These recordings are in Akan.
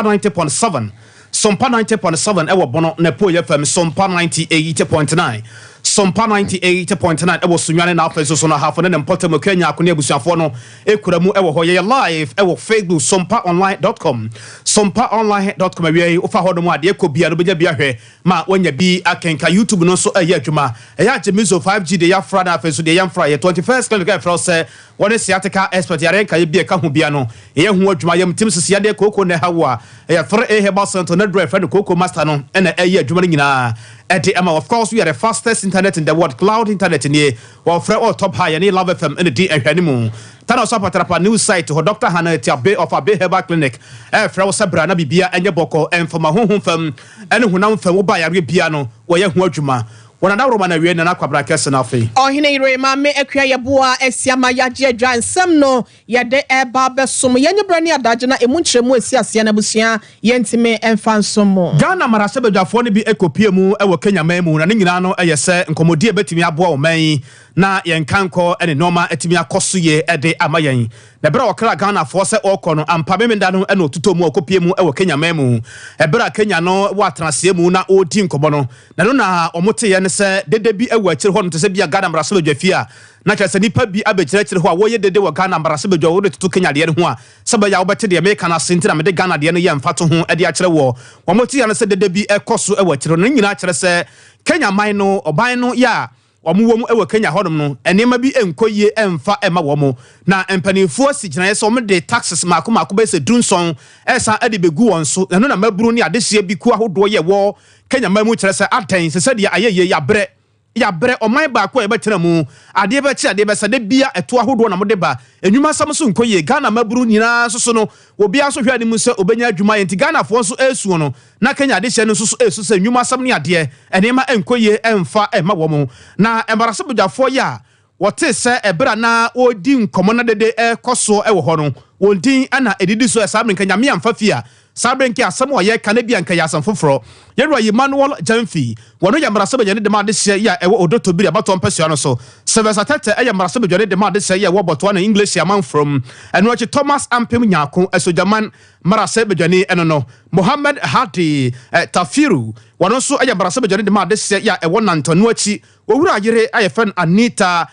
90.7. Sompa 90.7 ewo bono Nepo FM Sompa 98.9. Sompa 98.9 ewo sunwane na afeso so na hafo ne mpotem Kenya akone abusuafo no ekura mu ewo hoye live ewo Facebook sompaonline.com sompaonline.com awie ofa hodo mu ade ekobia no beja bia hwe ma wanya bi akenka YouTube no so aye adwuma eya Jemizo 5G de ya fra na afeso de ya fra ye 21st clinic afro se wone sciatica expert yare nka ye bia ka ho bia no ye hu adwuma ye mtim sisi de koko ne hawo eya 3A herbal center na drive friend koko master no ena aye adwuma nyina of course, we are the fastest internet in the world, cloud internet in here. Well, for all top high, any Love FM in the D and Hanimu. Tana Sompa Trapa news site to Dr. Hannah Tiabe of a Bay Herbal Clinic. Frau Sabrana Bibia and Yaboko, and from my home firm, and who now from Ubaya Piano, where you Wajuma. When another woman a read an aquabra casanafi. Oh, Hinay, mamma, a Kriabua, a Siama Yaja, Jan Samno, Yade Air Barber, some Yanya Brania Dajana, a Munchemo, Siana Busia, Yentime, and Fansomo. Ghana Marasaba Jafoni be Eco Piemu, Ewa Kenya Memu, and Inano, Ayase, and Comodia Betimia Boa May, na Yankanko, and Noma Etimia Kosuye, Ede Amayan. The bra okra Ghana force okono ampa memendano eno tutomu okopiemu ewo Kenya memu e bra Kenya no wa transemu na odi nkobono na no na omote ye ne se dede bi ewo akire ho no te se bia Ghana mraso dwafia na kyerese nipa bi abekire ho a wo ye dede wo Ghana mraso dwa wo de tutu Kenya de ho a seba ya wo bete de me kana senti na me de Ghana de no ye mfato ho e de akire wo omote ye ne se dede bi ekoso ewo akire no nyina akire se Kenya man no oban no ya omuwom ewe Kenya hodom no enema bi enkoye emfa ema womo na empanifo sigina yeso om de taxes makoma be se dunson esa ade begu won so eno na maburu ni adehye bi ku ahodo ye wo Kenya mamu kire se aten se de ayeye ya bre oman ba ko e betena mu ade be chi ade be se de bia eto ahodo na mo de ba enwuma sam so nkoye Ghana maburu nyina so no obi aso hwe anim se obenya adwuma yenti Ghana fo so esu no na Kenya adehye no so esu se enwuma sam ne ade enema enkoye emfa ema wo mo na embarase bujafo ya wote se ebra na odi nkomo na dede ekoso ewo ho no wondin ana edidi so esa Kenya me amfa fia sabrenki asem oye kanabia nka yasam foforo yerwa Emmanuel Jamfi wono ya mrase bejane de ma de hye ya ewo odoto bi abato mpasua no so service atete ya mrase bejane de ma de hye ya wo boto na English ya man from enochi Thomas Ampem Nyako esojaman mrase bejane eno no Mohammed Hadi Tafiru wono so ya mrase bejane de ma de hye ya ewo nantonu achi owura ayere ayefen Anita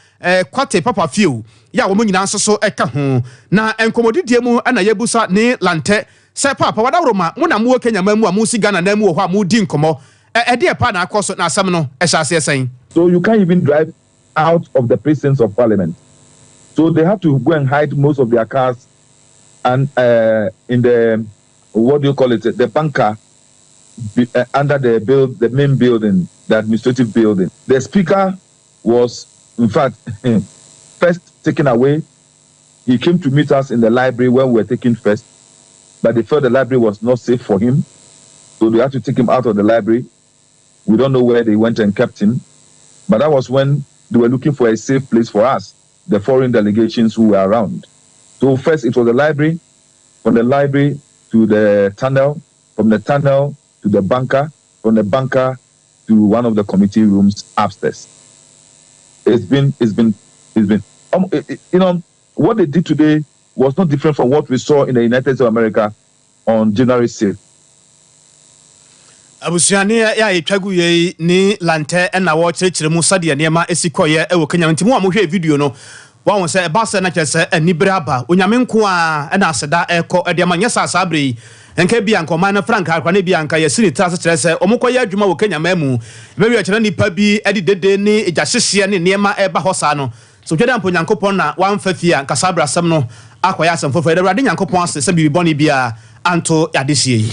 kwate papa fiu ya wo nyina nso so eka ho na enkomodidie mu ana yebusa ne lante se papa wada roma mu na mu Kenya mamu amusi Ghana na mu ho amudi nkomo e pa na akoso na asam no ehase esen. So you can't even drive out of the precincts of parliament. So they have to go and hide most of their cars and in the what do you call it, the bunker under the main building, the administrative building. The speaker was in fact first taken away. He came to meet us in the library when we were taken first, but they felt the library was not safe for him, so they had to take him out of the library. We don't know where they went and kept him, but that was when they were looking for a safe place for us, the foreign delegations who were around. So first it was the library, from the library to the tunnel, from the tunnel to the bunker, from the bunker to one of the committee rooms upstairs. It's been you know, what they did today was not different from what we saw in the United States of America on January 6th. Abusuane ya etwagu ye ni lante na wo kyerkyere mu sade niema esikoye ewo Kenya ntimu amohwe video no wa won se eba se na kyerse anibere aba onyame nko a na aseda eko ede amanya sasa abre enka bia nkoma na frank akwa na bia nka yesini trase kyerse omokoye adwuma wo Kenya mamu bewi kyerɛ nipa bi edi dede ni ejahyehye ne niema eba hosa no so tweda mpo nyankopon na wamfa fia nka sabra asem no akoya asem fofo ede rade nyankopon ase se bibi boni bia anto yadesie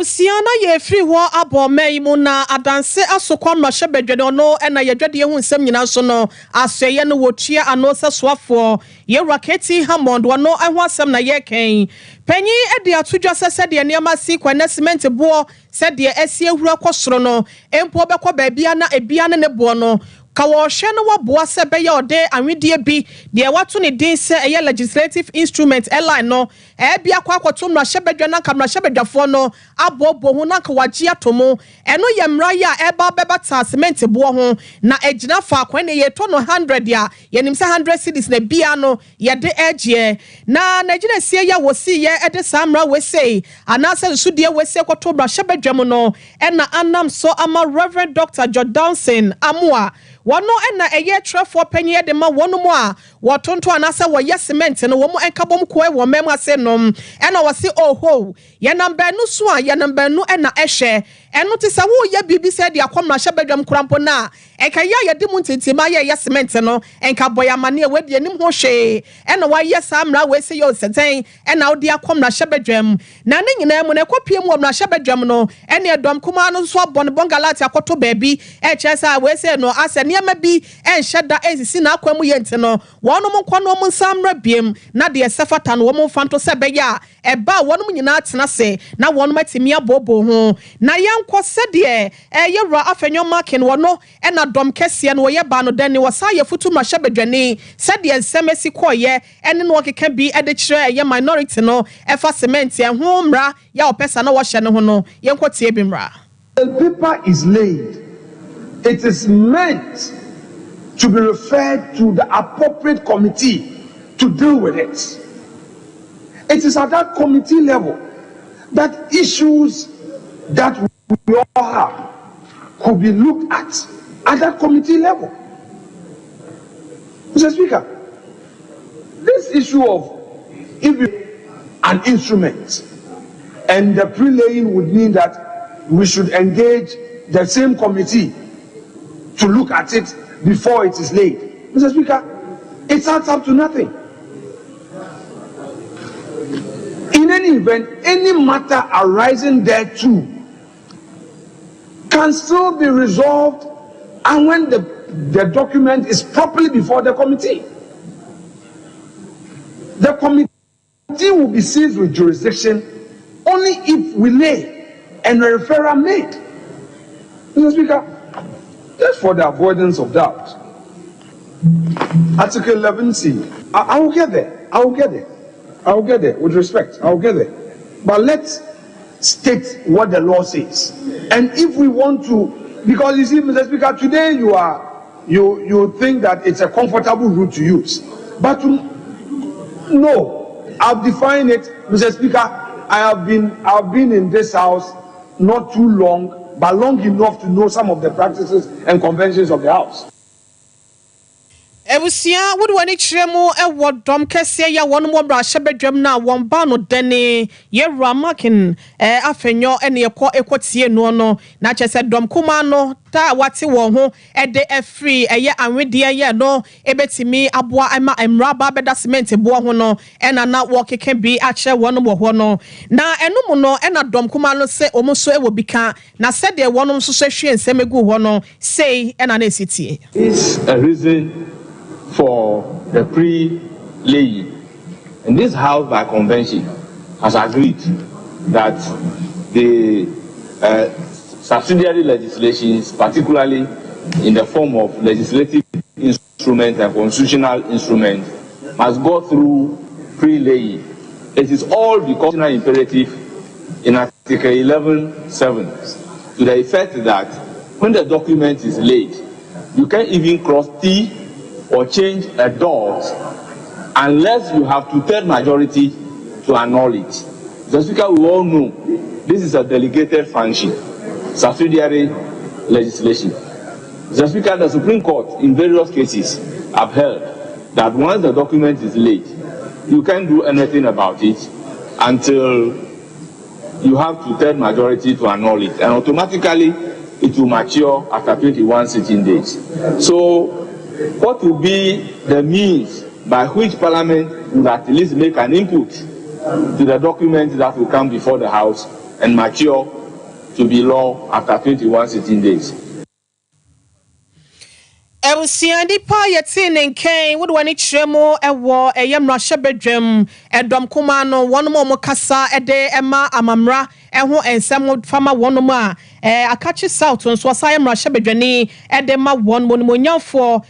Siana ye free ho abo meimu na adanse asokwa mhye bedwede no na yedwede hu nsem nyina so no aseye no wotua ano seswafo ye raketi Hammond wono ho asem na ye ken panyi ede atodwa sesede niam si kwana cement bo sede esi ehura kwosoro no empo bekọ baabia na ebia ne bo no kawo hye no waboa se be ye ode anwedie bi de wato ne din se eye legislative instrument airline no bia kwa kwato mmarahyɛbadwa na mmarahyɛbadwafoɔ no abobo ho na kawagie atomo eno ye mmara ya eba bebata cement boɔ ho na agina fa kwan ne yeto no 100 ya yenim sɛ 100 cedis na bia no ye de agye na Nigeria sie ya wosi ye ede samra wese anase sudie wese kwato mmarahyɛbadwa mu no ɛna anam so ama Reverend Dr. Jordanson Amua wano ena eye trefo panyi de ma wonu mu a wotonto anasa wo ye cement no wo mu enkabom ko e wo mem ase nom ena wose oho ye namba nu so a ye namba nu ena ehwe eno te sa wo ye bibi se de akomra hyebadwam kurampo na enka ye de mu ntintima ye cement no enka boya mane e wadie nim ho hwe ena wa ye samra we se yo seten ena wo de akomra hyebadwam na ne nyina mu na kopie mu omra hyebadwam no ene edom kuma no so abon bongalati akoto baabi e chesa we se no ase niema bi enhyeda ensisi na akwamu ye nti no wonom nkwono mu samra biem na de sefata no wo fanto se beya eba wonom nyina tena se na wonom atimi abobo ho na yankɔ sɛdeɛ yɛwura afenyo marking wono ɛna dom kɛseɛ no wɔyɛ ba no dani wɔsa yɛ futu mmarahyɛbadwani sɛdeɛ nsɛm asi kɔɔyɛ ɛne no wɔkeka bi ɛde kyerɛ ɛyɛ minority no ɛfa cement ɛho mmara ya ɔpɛsa na wɔhyɛ no ho no yɛnkɔ tie bi mmara. The paper is laid. It is meant to be referred to the appropriate committee to deal with it. It is at that committee level that issues that we all have could be looked at that committee level. Mr. Speaker, this issue of if an instrument and the pre-laying would mean that we should engage the same committee to look at it before it is laid. Mr. Speaker, it adds up to nothing. In any event, any matter arising thereto can still be resolved and when the document is properly before the committee. The committee will be seized with jurisdiction only if we lay and a referral made. Mr. Speaker, just for the avoidance of doubt, Article 11C, I will get there. I will get there. I will get there. With respect, I will get there. But let's state what the law says. And if we want to, because you see, Mr. Speaker, today you think that it's a comfortable route to use. But no, I've defined it, Mr. Speaker. I've been in this house not too long, but long enough to know some of the practices and conventions of the house. Ebusia would wani chiremu ewo dom kese ya wonu mo bra hyebadwam na won ba no dene ye ramakin afenyo ene ekotie no no na chese dom kuma no ta wate wo ho ede afri eye anwede ye no ebetimi aboa ama emra ba beda cement bo ho no ena na wo keke bi ache wonu bo ho no na enum no ena dom kuma no se omuso ewo bika na se de wonum so so hwe nsem ho no sei ena na esitie is a reason for the pre-laying. And this House by convention has agreed that the subsidiary legislations, particularly in the form of legislative instruments and constitutional instruments, must go through pre-laying. It is all because of the imperative in Article 11(7) to the effect that when the document is laid, you can't even cross T or change a dot unless you have 2/3 majority to annul it. The Speaker, we all know this is a delegated function, subsidiary legislation. The Speaker, the Supreme Court in various cases upheld that once the document is laid, you can't do anything about it until you have 2/3 majority to annul it, and automatically it will mature after 21 sitting days. So what will be the means by which Parliament will at least make an input to the document that will come before the House and mature to be law after 21 sitting days? Ebusia nipa yetin nken wodo wani kyeremo ewo eyemra hyebedwam edom kuma no wono mo kasa ede ema amamra ɛho ensem fama wonom a akachi south nso asaya mrahye bedwani edema won monimonyamfo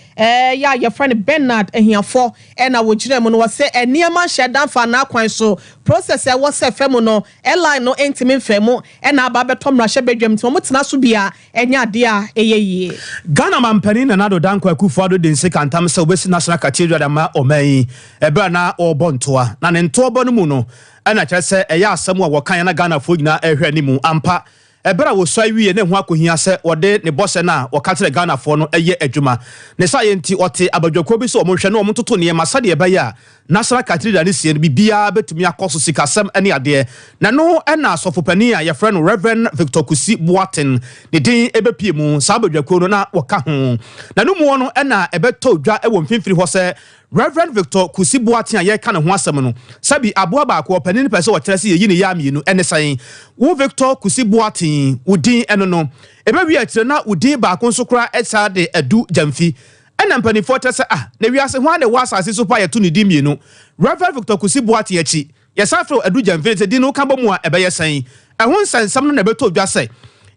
ya yefrane Bernard ehiafo na wogire mu no wose eniema hyedan fa na kwan so process e wose femu no airline no entimi femu na aba beto mrahye bedwam ti mo tena so bia enya ade a eyeye Ghana mampani na nado danko akufuado dense kantam se obesi national cathedral da ma oman ebe na obontoa na ne ntobo no mu no ana kyerɛ sɛ ɛyɛ asɛm a wɔkan na Ghana fo nyina ehwɛ ni mu ampa ebra wo so awie ne ho akohia sɛ wɔde ne bɔsɛ na wɔka kyerɛ Ghana fo no ɛyɛ adwuma ne sa yɛnti ɔte abadwakɔ bi so ɔmonhwɛ no ɔmontoto ne ma sade ɛbɛyɛ a national cathedral ne sie no bibia betumi akɔso sikasɛm ɛne adeɛ na no ɛna asɔfopani a yɛfrɛ no Reverend Victor Kusi Boaten ne din ɛbɛpie mu sa abadwakɔ no na wɔka ho na no mu no ɛna ɛbɛtɔ dwa ɛwɔ mfimfiri hɔ sɛ Reverend Victor Kusi Boaten a yɛka ne ho asɛm no sabi aboa baako ɔpani ne pɛ sɛ wɔkyerɛ sɛ yɛyi ne yɛ amienu ɛne sɛn wo Victor Kusi Boaten udin ɛno no ɛbɛwi akyerɛ na udin baako nso kora ɛsa de adu jamfi ɛna mpanifo kyerɛ sɛ na wiase ho ane wasase so pa yɛto ne din mienu Reverend Victor Kusi Boaten akyi yɛsafro adu jamfi sɛ din no ka bɔ mu a ɛbɛyɛ sɛn ɛho nsɛnsɛm no na ɛbɛtɔ dwa sɛ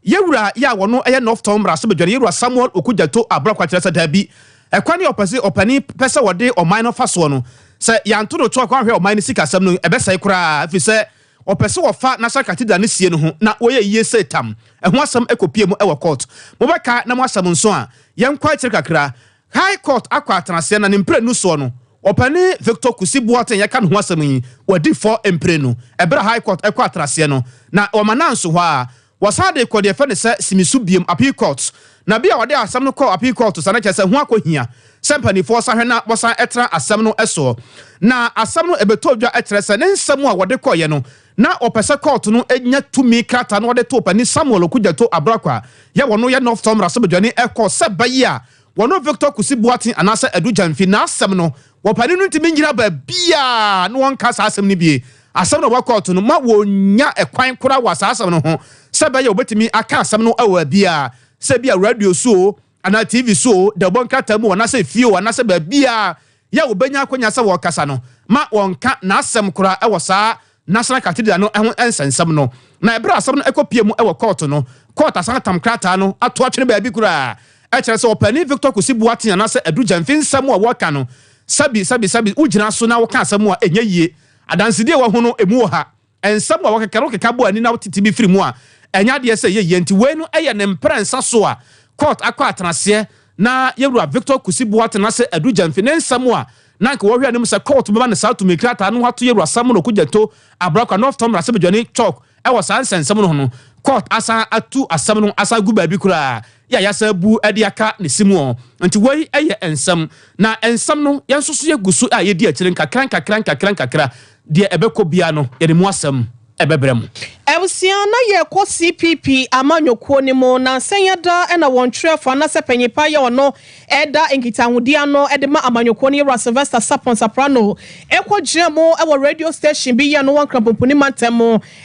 yɛwura yɛ a wɔno ɛyɛ North Town mmara so bedwane yɛwura Samuel Okudjato abrakwa kyerɛ sɛ dabi ɛkwani opese opani pese wode oman no faso no se yanto no to akwa hwe oman no sikasam no ebesai kura afi se opese wo fa national cathedral ne sie no ho na wo ye yie setam ɛho asam ekopie mu ɛwɔ court mo bɛka na mo asam nso a yenkwa kyerɛ kakra high court akwa atrase na ne mpre no so no opani Victor Kusi Boaten yɛka no ho asam yi wadi for mpre no ɛbra high court akwa atrase no na omana nso hɔ a wasade kɔde fɛ ne sɛ simisu biem appeal court na bia wade asɛm no kɔ appeal court so na kyerɛ sɛ ho akɔhia sɛmpani fo sa hwɛ na wɔsan ɛtra asɛm no ɛso na asɛm no ɛbɛtɔ dwa ɛkyerɛ sɛ ne nsɛm a wɔde kɔyɛ no na ɔpɛsɛ court no enya tumi krata no wɔde to pani Samuel Okudjato abrakwa yɛ wɔno yɛ North Town raso bedwane ɛkɔ sɛ bayi a wɔno Victor Kusi Boaten anasɛ adu jamfi na asɛm no wɔpani no ntimi nyina ba bia no wɔnka sa asɛm no bie asɛm no wɔkɔɔto no ma wɔnya ɛkwan kora wɔ asɛm no ho sɛ bɛyɛ obetimi aka asɛm no ɛwɔ bia sɛ bia radio so ana TV so de bonkata mu wana sɛ fio wana sɛ ba bia ya obenya akonya sɛ wɔkasa no ma wɔnka na asɛm kora ɛwɔ saa national cathedral no ɛho ɛnsɛnsɛm no na ɛbra asɛm no ɛkɔpie mu ɛwɔ court no court asan tam krata no ato atwene ba bi kora ɛkyerɛ sɛ ɔpani Victor Kusi Boaten ana sɛ adu jamfi nsɛm a wɔka no sabi wogyina so na wɔka asɛm a ɛnya yie adanside wɔ ho no emu wɔ ha ensam wa wakekaro keka bo ani na wotiti bi firi mu a enya de se ye nti we no eye ne mprensa so a court akwa atrase na yewura Victor Kusi Boaten na se adu jamfi ne nsam a na nka wo hwe anim se court beba ne South Mekrata no hato yewura Samuel Okudjato abrakwa North Town rase bedwane chalk e wo san nsem no ho court asa atu asam no asa gu ba bi kura ya yasa bu ade aka ne simu nti wei eye ensam na ensam no yensoso ye gusu a ye di akire nkakran de ebekọ bia no ye mu asam ebebrem Ewusia na ye kɔ CPP amanyɔkuo ni mu na nsɛnyɛda ɛna wɔn twerɛfo anasɛ panyipa yɛ ɔno ɛda nkitahodia no ɛde ma amanyɔkuo ni Ra Sylvester Sapon Soprano ɛkɔ gyina mu ɛwɔ radio station bi yɛ no wɔn krampopuni mantem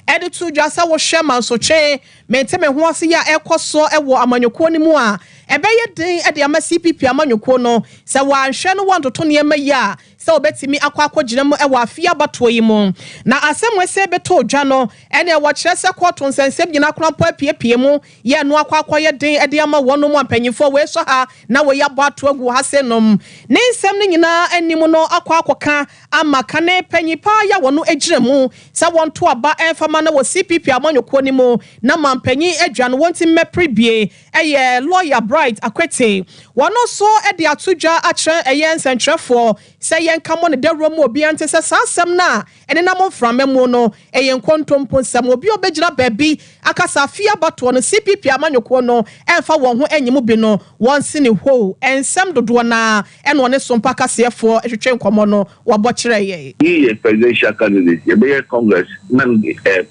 ɛde to dwa sɛ wɔhwɛ mansotwe menteme ho ase yɛ ɛkɔ so ɛwɔ amanyɔkuo ni mu a ɛbɛyɛ den ɛde ama CPP amanyɔkuo no sɛ wɔanhwɛ no wɔn toto nneɛma yi a sɛ obetimi akɔ gyina mu ɛwɔ afia bato yi mu na asɛm wɛsɛ beto dwa no ɛne wɔkyerɛ sɛ kɔto nsɛnsɛm gyina krampo apiepie mu yɛ no akɔ den ɛde ama wɔn mu ampanyifo wɛ so ha na wɔyɛ bato agu ha sɛ nom ne nsɛm ne nyinaa anim no akɔka ama kane panyipa ya wɔn agyina mu sɛ wɔn to aba ɛmfama na wɔ CPP amanyɔkuo ni mu na mampanyi adwa no wɔn ti mɛprebie ɛyɛ lawyer Bright Akwete wɔn so ɛde ato dwa akyerɛ ɛyɛ nsɛntwerɛfoɔ sɛ yɛnka mo ne dawuro mu obi ante sɛ saasɛm na ɛne na mo mframa mu no ɛyɛ nkontompo nsɛm obi obegyina baabi akasa afia bato no CPP amanyɔkuo no ɛmfa wɔn ho anyim bi no wɔn se ne ho ɛnsɛm dodoɔ na ɛne one Sompa kaseɛfoɔ ɛhwehwɛ nkɔmɔ no wɔbɔ kyerɛ yɛ he presidential candidate you be Congress man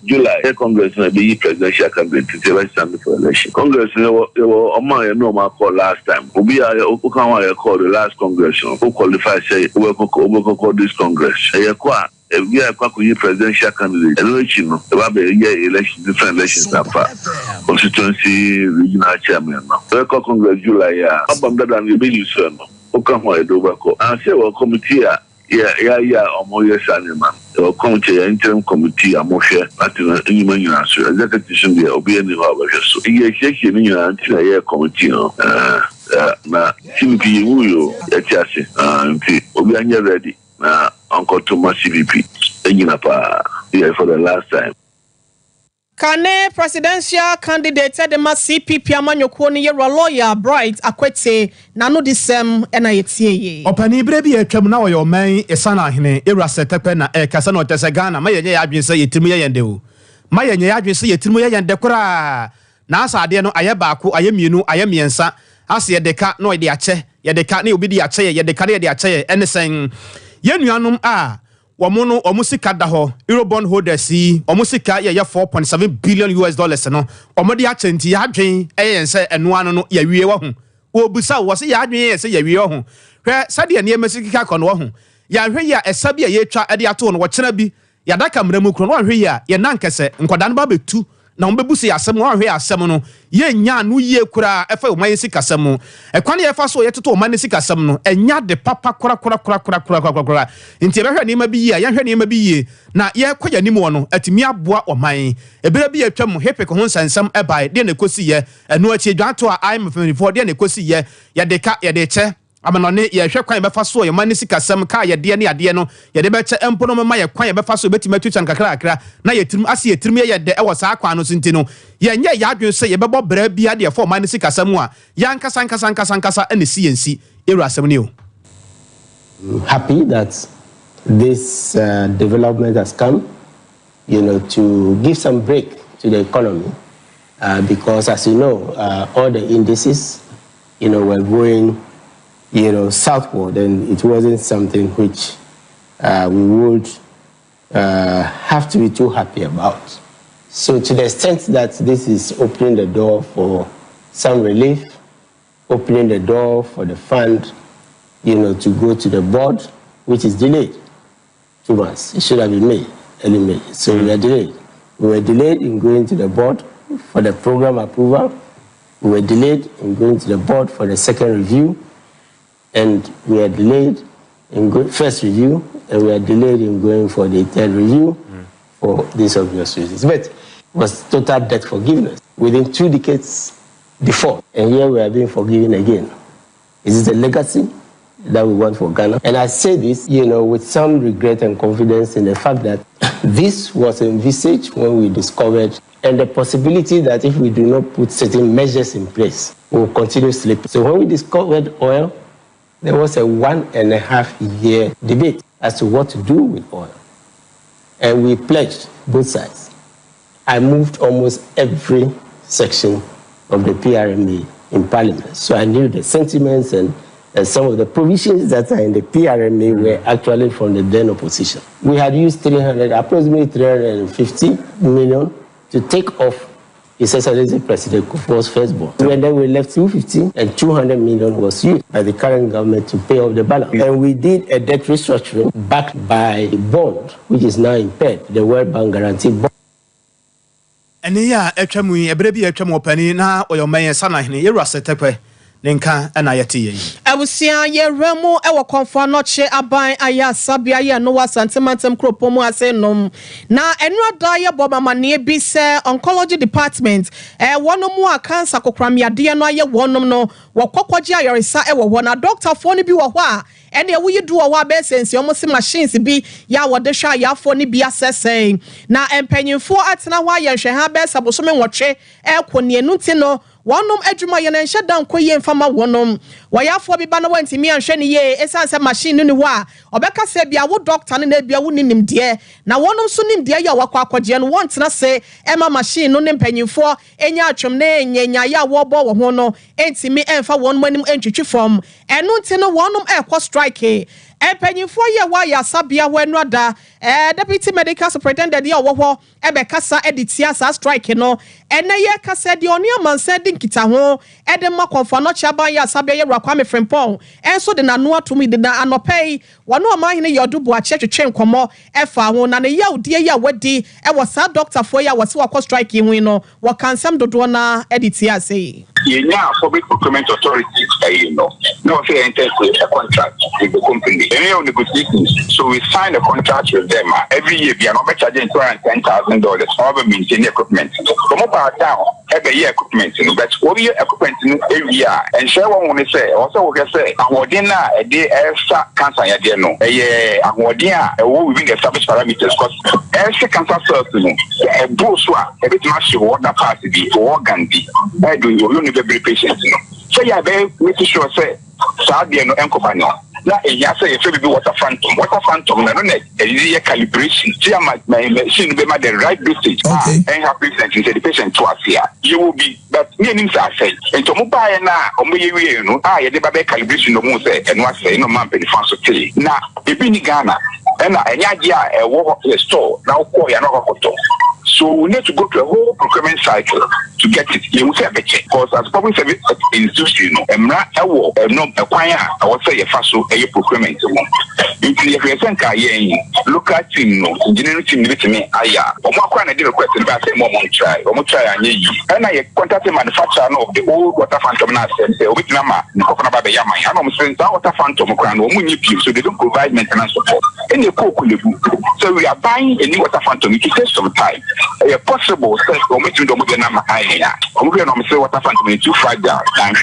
July Congress na be presidential candidate to the stand for election Congress no oman no ma call last time obi a who can wa call the last Congress who qualify say we call this Congress ekwa we are going presidential candidate election no be election different elections afa constituency regional chairman no we call Congress July ya abam dada no be use no o kan ho edo bako and say we committee a almost animal. Or come to the interim committee, I'm more share, but in a so executive should be obeying the so you shake your until a year committee. Na CVP, you, Obianya ready. Uncle Thomas CVP, for the last time. Kane presidential candidate the CPP amanyoko ne yero lawyer Bright Akwete na no disem na yetie opani brebi atwam na oyo man esana hene ewra setepe na kasa na otese Ghana mayenye ya adwense yetimu yeyende o mayenye ya adwense yetimu yeyende kura na asa ade no aye baako aye mienu aye miensa ase yedeka no ide ache yedeka ne obi di ache yedeka ne ide ache enesen yenuanom a Wamono omusika da ho Eurobond holders yi omusika ye 4.7 billion US dollars no omodi achenti ya adwen eyense eno ano no ya wie wa hu obusa wo se ya adwen ye se ya wie wa hu hwe sade ne emesikika kono wa hu ya hwe ya esabi ye twa ade ato no wo kyena bi ya daka mramu kro no hwe ya ye nankese nkoda no ba betu na ombebusi ya asem no hwe asem no ye nya no ye kura efa o man sika asem ekwane ye fa so ye toto o man sika asem no enya de papa kura nti ebehwe ne ma bi ye hwe ne ma bi ye na ye kwaya nim wo no atimi aboa o man ebere bi atwam hepe ko honsansam ebai de na kosi ye eno achi dwato a im 54 de na kosi ye de ka ye de che amanone ye hwe kwan be fa so ye man sika asem ka ye de ne ade no ye de be che empo no ma ye kwan ye be fa so betima twitwa nkakra na ye tirim ase ye tirim ye de e wo saa kwan no sinti no ye nye ya adwen se ye bebo bra bia de for man sika asem a ya nkasa ene si yensi eru asem ne o. Happy that this development has come, to give some break to the economy, because as you know, all the indices, were going, southward, and it wasn't something which we would have to be too happy about. So to the extent that this is opening the door for some relief, opening the door for the fund, to go to the board, which is delayed 2 months. It should have been May, early May. So we are delayed. We were delayed in going to the board for the program approval. We were delayed in going to the board for the second review. And we are delayed in first review. And we are delayed in going for the third review for these obvious reasons. But it was total debt forgiveness within 2 decades before. And here we are being forgiven again. Is it a legacy that we want for Ghana? And I say this, with some regret and confidence in the fact that this was envisaged when we discovered, and the possibility that if we do not put certain measures in place, we will continue slipping. So when we discovered oil, there was a 1.5 year debate as to what to do with oil. And we pledged both sides. I moved almost every section of the PRMA in Parliament. So I knew the sentiments and some of the provisions that are in the PRMA were actually from the then opposition. We had used approximately 350 million to take off His Excellency President Kufuor's firstborn. And then we left 250 and 200 million was used by the current government to pay off the balance. And we did a debt restructuring backed by a bond, which is now impaired, the World Bank Guarantee Bond. And yeah, etwamu ebere bi etwamu opani na oyoman sana hene yeru asetekwe nenka na yete yi abusia ye remu e wo konfo no che aban aya sabia ye no wasantemantem kropo mu ase nom na enrada ye bobamane bi se oncology department wono mu a cancer kokramyade no aye wonom no wokokwaje ayoresa e wo na doctor fo ni bi wo ho a ene wuyi do wo abesensi omo se machines bi ya wode hwa ya fo ni bi asese na empanyimfo atena ho aye hwe ha be sabosome nwotwe ekone nu ti no wonom adwuma ye na nhye dan koye mfama wonom wayafo bi ba na wantimi anhwe ne ye esanse machine ni ho a obeka se bia wo doctor ne na bia wo ninim de na wonom so nim de ya wakwa akwaje no wontena se ema machine no ne mpanyimfo enya atwem na enyanya ya wo bo wo ho no entimi emfa wonom anim entwitwi fom eno nti no wonom ekọ strike empanyimfo ye wa ya sabia wenu ada Deputy Medical Superintendent ya wo ebe kasa editia sa strike no ene ye kasa de oni amansa de nkita ho ede makonfa no chaban ya sabe ye Kwame Frimpong enso de nanu atumi de na anopei wano amahene ye odubo a chechwe nkomo efa ho na ne yaudie ya wadi e wo sa doctor fo ya wose wakọ strike hu no wo kansam dodo na editia sei yeah, public procurement authority, no say enter a contract with the company. Any of negotiations, so we sign a contract with them every year. We are not charging $210,000 for maintaining equipment. From up down every year equipment, but what year equipment every year. And share one want to say also we can say Awadina a day extra cancer idea no. Awadina within the established parameters because extra cancer cells a bosswa a bit much water party be organ be. I do you very patient, so yeah, very making sure say Saudi no company. Now, yeah, say if you water phantom, no net, a calibration. See, my machine be the right dosage. And have present the patient to us here. You will be, but meaning I say, and to mobile now, you know, I the baby calibration no more say, and what say no man be fancy. Now, if in Ghana, and I a walk a store now, so we need to go to a whole procurement cycle to get it. You will say a check because as public service institution, no acquire I would say a fast procurement. If you think look at team, engineering team, aya, or more did request about say more try, or more try and I contacted manufacturer of the old water phantom and say, with Nama, about the Yama, I'm saying that water phantom crown or so they don't provide maintenance support. And you cook so we are buying a new water phantom, it takes some time. A possible sense of making the Muganama Aya, or we are say water phantom too fragile, and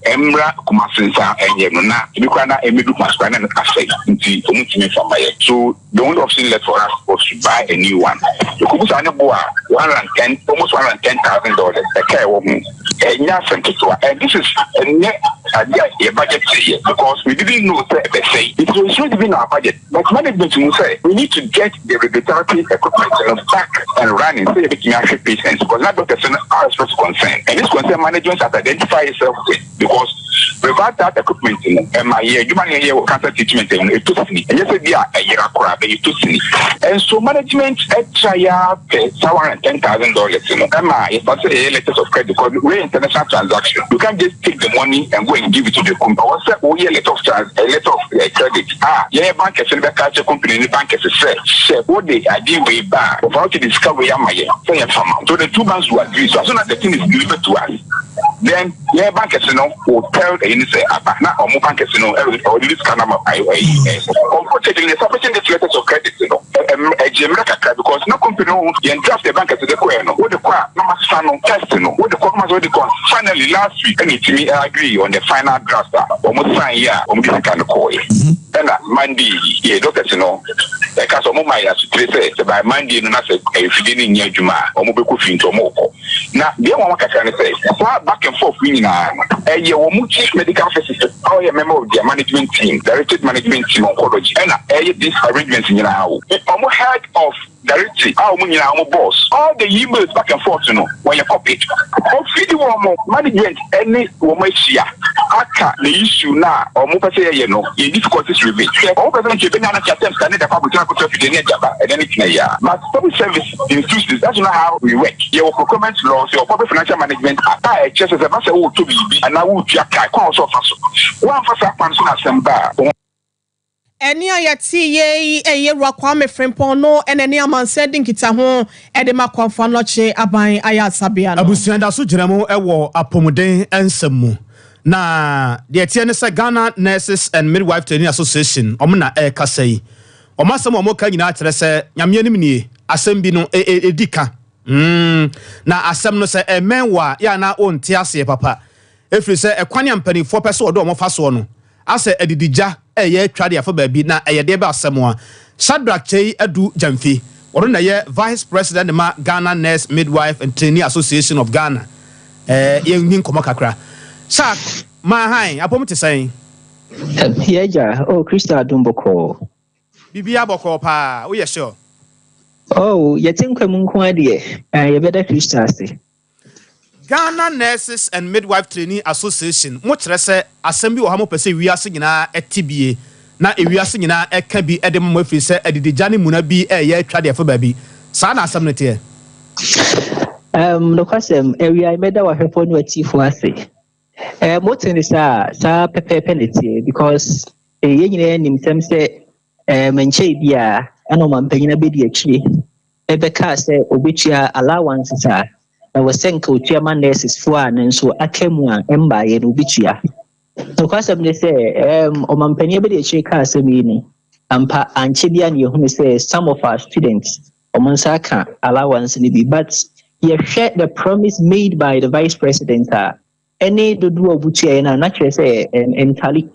Emra, Kumasensa, and Yemuna, Lucana, and Middle Maspan and Assay into Mutin from my so the only option left for us was to buy a new one. The Kubusana Boa, almost $110,000 a care woman, and this is a budget here because we didn't know they say it was should be in our budget, but management will say we need to get the regulatory equipment back and running so they can actually patients because that doctor are supposed to concern. And this concern management has identified itself with because without that equipment my human here will cancer treatment and it took me. And yes, they are a year it took me. And so management extra pay $710,000 a letters of credit because we're international transaction. You can't just take the money and go and give it to the company. What's that? Oh, yeah, letter of credit. Yeah, bank is a culture company, the bank is a set. What they are doing way back of how to discover so the 2 months will agree. So as soon as the thing is delivered to us, then yeah, bank will tell the say now or more bank or this kind of unfortunately supporting the letters of credit, because no company you draft the bank to the what the no test what the finally last week and it agree on the final draft almost sign this kind of call and Monday doctor because some of my say by Monday no say if you didn't near Juma or mobile fin to moko now the one can say back and forth winning chief medical officer or a member of their management team directed management team oncology and this arrangement in our head of directly our boss all the emails back and forth when you copy it management any woman aka the issue now or more say in difficulties with it all person to be an attempt to the public and anything but public service institutions that's not how we work your procurement laws your public financial management I just as a master to be and now would you also one for some Eni ayati ye Kwame Frimpong no ene amanse din kita ho ede makonfa no che aban aya sabia no abusuanda so gyinamu ewo apomuden ensemu na de tie ne se Ghana Nurses and Midwife Training Association omna kasa yi omasem omoka nyina kire se nyame anim nie asem bi no edika na asem no se emenwa ya na onti ase papa efri se ekwane ampanifo pese odo omofa so no ase edidija ye twade afa baabi na ye de ba asemo a Shadrack Chei Adu Jamfi oro na ye Vice President ma Ghana Nurse Midwife and Training Association of Ghana ye nyin komo kakra sa ma han apom te sen Yeja Krista Dumboko bibia boko pa wo ye sure ye tinkwa mu nko ade ye beda Krista ase Ghana Nurses and Midwife Training Association mo kire se asem bi wo ha mo pese wi ase nyina etibie na ewiase nyina eka bi ede mo afiri se edidi jane muna bi ye atwa de fa baabi saa na asem ne te no kwasem area meda wa hwefo no atifo ase motin sa pepepe ne tie because ye nyina nim sem se manche bia ana mampanyina be di akire ebeka se obetua allowance sa na wasenka otua man nurses fo a nso akamu a emba ye no obetua no kwasem ne se omampanyina be di akire ka asem yi ni ampa anche bia ne ehunu se some of our students omansaka allowance ni bi but you share the promise made by the vice president any dodo obutua na naturally say entirely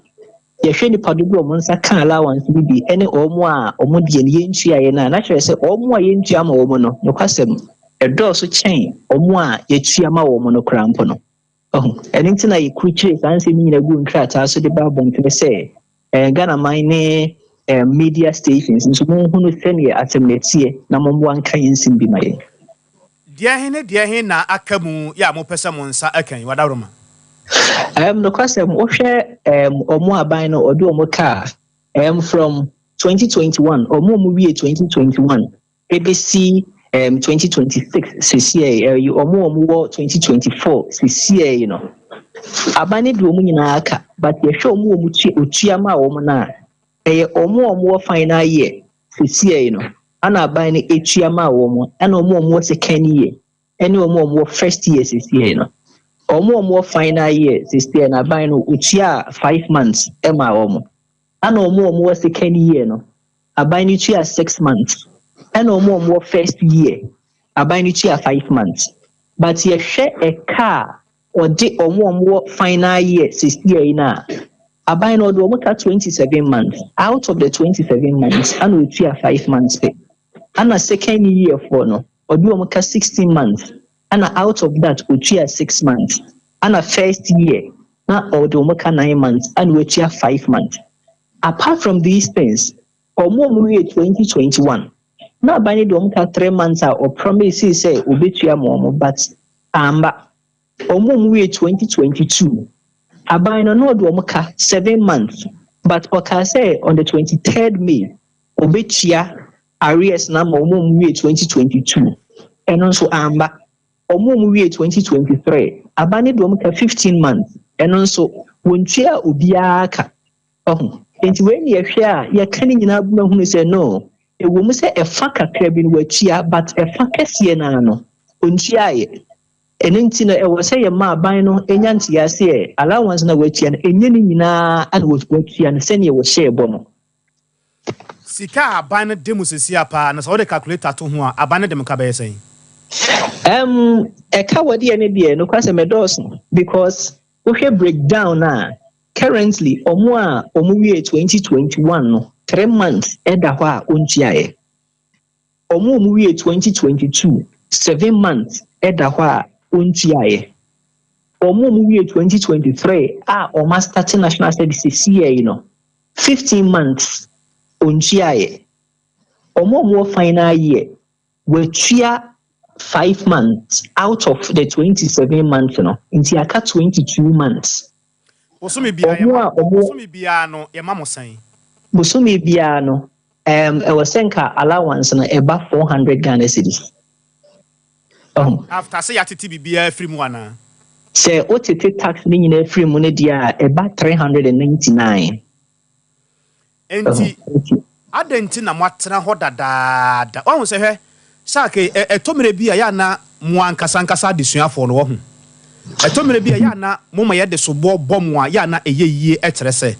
you share the dodo omansaka allowance ni bi any omo a omo de ne yentua na naturally say omo a yentua ma omo no kwasem edo so chain omo a yetua ma omo no krampo no anything na yekuchire sanse mi nyina gu nkrata so de ba bonte say Ghana mine media stations nso mo hunu sene asemnetie na mo mo anka yensim bi maye dia he na akamu ya mo pesa mo nsa akan wadaroma no kwasem wo hwe omo aban no odo omo ka from 2021 omo mo wie 2021 ABC 2026 CCA omo wo 2024 CCA you know abane do omo nyina aka but ye hwe omo otua ma omo na omo final year CCA you know ana aban ni etua ma omo ana omo second year any omo first year CCA you know omo final year CCA na aban no utua 5 months ema omo ana omo second year no aban ni utua 6 months ana omo first year aban ni utua 5 months but ye hwe a car or de omo final year CCA na aban no do omo ka 27 months out of the 27 months ana utua 5 months pay ana second year for no odo omo ka 16 months ana out of that utua 6 months ana first year na odo omo ka 9 months ana utua 5 months apart from these things omo year 2021 na aban do omo ka 3 months or promise say obetua mo but amba omo year 2022 aban no odo omo ka 7 months but oka say on the 23rd May obetua arrears na omo year 2022 eno nso amba omo year 2023 aban do omo ka 15 months eno nso wontua obia ka enti when ye hwe a ye kan nyina bu hunu say no ewo mu say efa kakra bi no watua but efa kese na no ontua ye enenti na ewo say ye ma aban no enya ntiase allowance na watua na enye ni nyina ana watua na se ne wo share bo no sika aban de musisi apa na so de calculator to ho a aban de mka be yesen eka wodi ene de no kwase medos because we hwe breakdown na currently omo wie 2021 no 3 months eda ho a ontua ye omo wie 2022 7 months eda ho a ontua ye omo wie 2023 o master national services CA you know 15 months ontua ye omo final year we tua 5 months out of the 27 months no inti aka 22 months bosumi bia no ye mamo san bosumi bia no e was senka allowance na eba 400 Ghana cedis after say yatiti bia free mu ana say otete tax ni nyina free mu ne dia eba 399 enti adenti na mwatena ho dadaada wahu se hwe sake etomere bia ya na mu ankasa adesuafo no wo hu etomere bia ya na mo ma ye de so bom a ya na eyeyie ekyere se